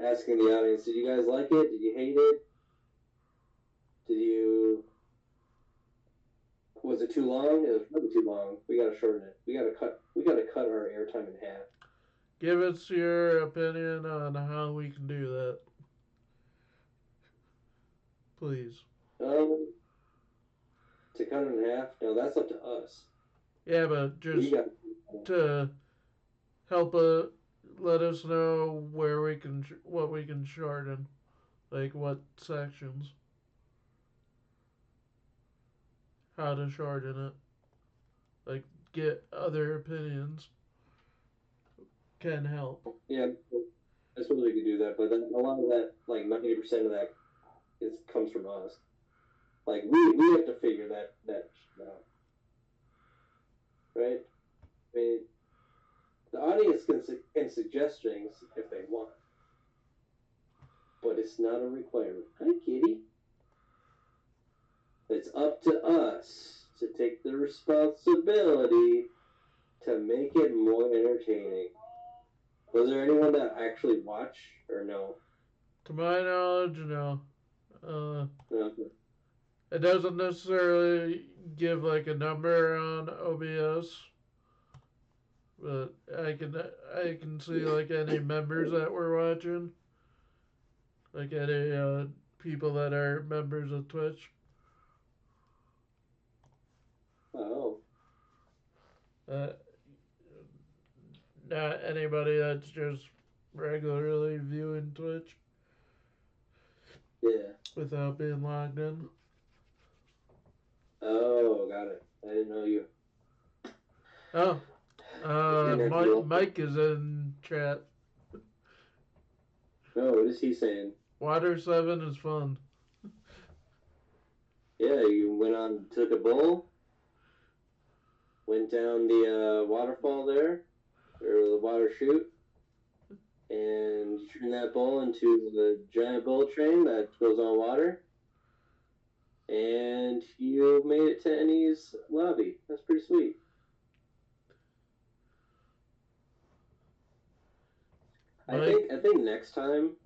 Speaker 1: Asking the audience, did you guys like it? Did you hate it? Was it too long? It was probably too long. We gotta shorten it. We gotta cut our airtime in half.
Speaker 2: Give us your opinion on how we can do that. Please.
Speaker 1: To cut it in half? No, that's up to us.
Speaker 2: Yeah, but just to help let us know where we can what we can shorten, like what sections, how to shorten it, like get other opinions can help.
Speaker 1: Yeah, I suppose we could do that, but then a lot of that, like 90% of that, comes from us. Like we have to figure that out, right? I mean, the audience can suggest things if they want, but it's not a requirement. Hi, kitty. It's up to us to take the responsibility to make it more entertaining. Was there anyone that actually watched, or no?
Speaker 2: To my knowledge, no.
Speaker 1: Okay.
Speaker 2: It doesn't necessarily give like a number on OBS, but I can see like any members that we're watching, like any people that are members of Twitch.
Speaker 1: Oh.
Speaker 2: Not anybody that's just regularly viewing Twitch.
Speaker 1: Yeah.
Speaker 2: Without being logged in.
Speaker 1: Oh, got it. I didn't know you.
Speaker 2: Oh. Mike is in chat.
Speaker 1: Oh, what is he saying?
Speaker 2: Water 7 is fun.
Speaker 1: Yeah, you went on, took a bowl, went down the waterfall there, or the water chute, and you turn that bowl into the giant bowl train that goes on water, and you made it to Annie's Lobby. That's pretty sweet. I think next time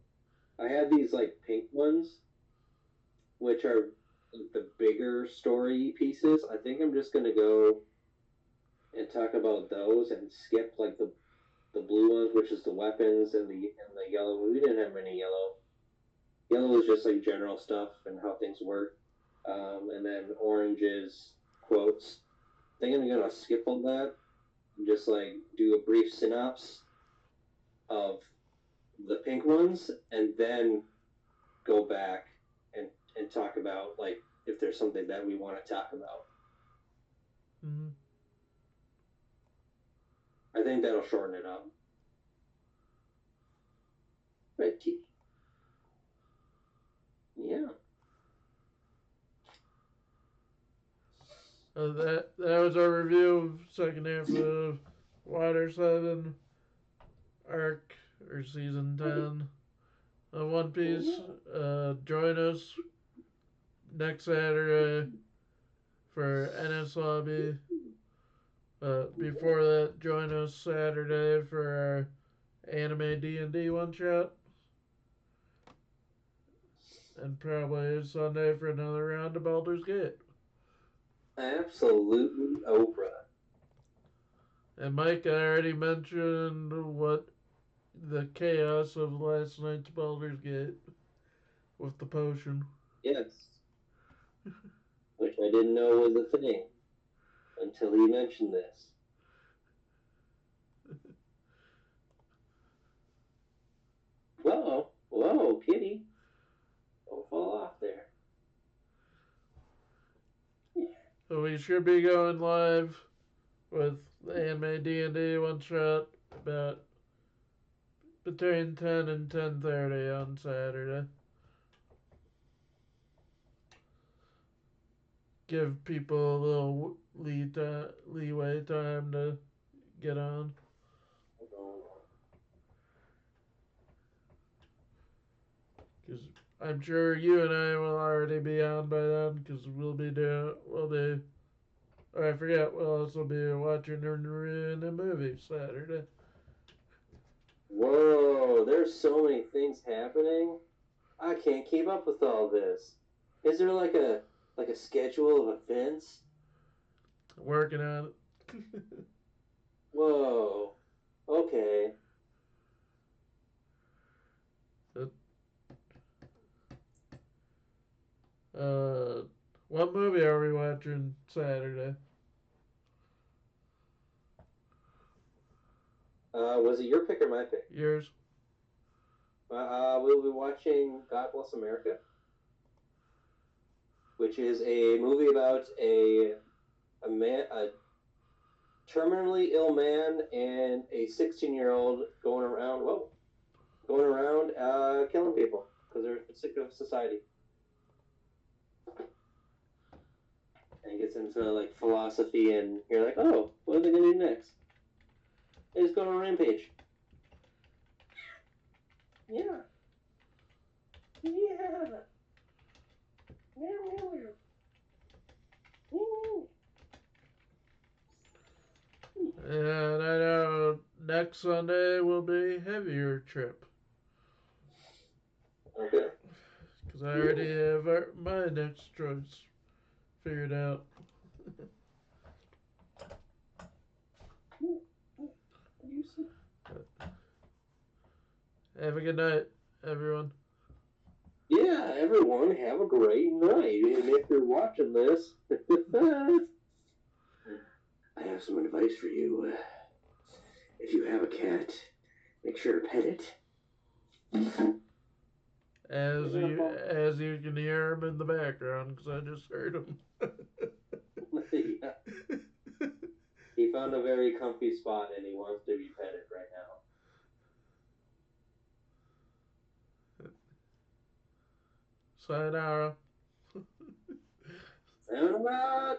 Speaker 1: I have these like pink ones, which are the bigger story pieces, I think I'm just gonna go and talk about those and skip like the blue ones, which is the weapons, and the yellow. We didn't have many yellow. Yellow is just like general stuff and how things work. And then orange is quotes. I think I'm gonna skip all that and just like do a brief synopsis of the pink ones, and then go back and talk about like if there's something that we want to talk about.
Speaker 2: Mm-hmm.
Speaker 1: I think that'll shorten it up. Right, yeah.
Speaker 2: That was our review of second half of Water 7 arc or season 10 of One Piece. Join us next Saturday for NS Lobby. Before that, join us Saturday for our anime D&D one shot, and probably Sunday for another round of Baldur's Gate.
Speaker 1: Absolutely, Oprah.
Speaker 2: And Mike, I already mentioned what the chaos of last night's Baldur's Gate with the potion.
Speaker 1: Yes. Which I didn't know was a thing until he mentioned this. Whoa, kitty. Don't fall off there.
Speaker 2: So we should be going live with the anime D&D one shot about between 10 and 10:30 on Saturday. Give people a little leeway time to get on. Because I'm sure you and I will already be on by then, because we'll be, I forget, we'll also be watching a movie Saturday.
Speaker 1: Whoa, there's so many things happening. I can't keep up with all this. Is there like a schedule of events?
Speaker 2: Working on it.
Speaker 1: Whoa. Okay.
Speaker 2: What movie are we watching Saturday?
Speaker 1: Was it your pick or my pick?
Speaker 2: Yours.
Speaker 1: We'll be watching God Bless America, which is a movie about a terminally ill man and a 16-year-old going around killing people because they're sick of society. And he gets into like philosophy, and you're like, oh, what are they gonna do next? They just go on a rampage. Yeah.
Speaker 2: And I know next Sunday will be Heavier Trip.
Speaker 1: Okay.
Speaker 2: Because I already have my next choice figured out. Have a good night, everyone.
Speaker 1: Yeah, everyone, have a great night. And if you're watching this, I have some advice for you. If you have a cat, make sure to pet it.
Speaker 2: As you can hear him in the background, because I just heard him.
Speaker 1: Yeah. He found a very comfy spot and he wants to be petted right now.
Speaker 2: Sayonara.
Speaker 1: Sayonara.